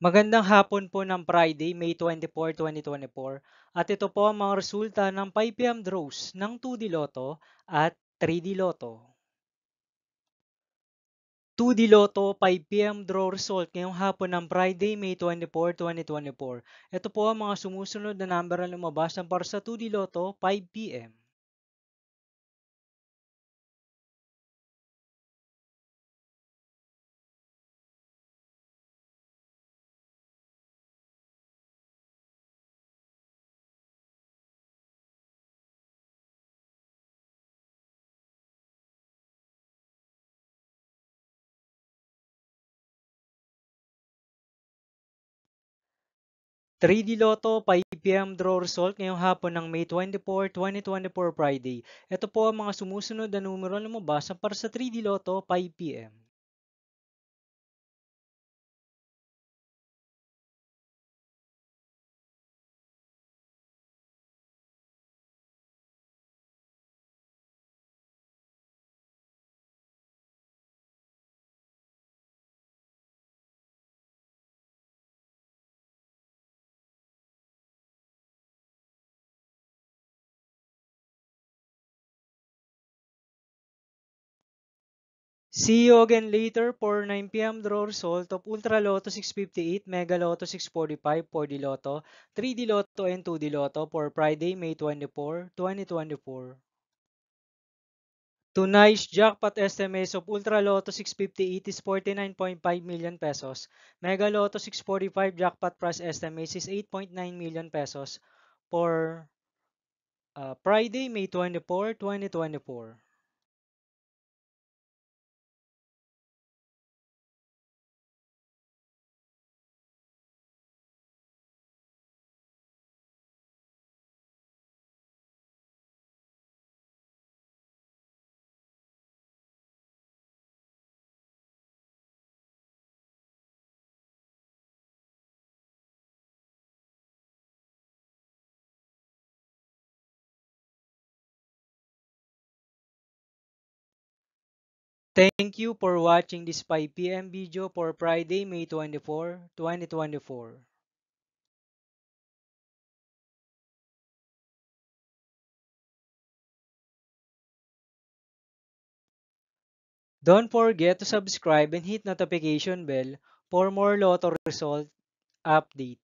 Magandang hapon po ng Friday, May 24, 2024. At ito po ang mga resulta ng 5 PM draws ng 2D Lotto at 3D Lotto. 2D Lotto 5 PM draw result ngayong hapon ng Friday, May 24, 2024. Ito po ang mga sumusunod na number na lumabas ng para sa 2D Lotto 5 PM. 3D Lotto 5 PM draw result ngayong hapon ng May 24, 2024 Friday. Ito po ang mga sumusunod na numero na lumabas ng para sa 3D Lotto 5 PM. 'See you again later for 9 PM draw result of Ultra Lotto 658, Mega Lotto 645, 4D Lotto, 3D Lotto and 2D Lotto for Friday, May 24, 2024. Tonight's jackpot estimates of Ultra Lotto 658 is 49.5 million pesos. Mega Lotto 645 jackpot price estimates is 8.9 million pesos for Friday, May 24, 2024. Thank you for watching this 5 PM video for Friday, May 24, 2024. Don't forget to subscribe and hit notification bell for more Lotto result update.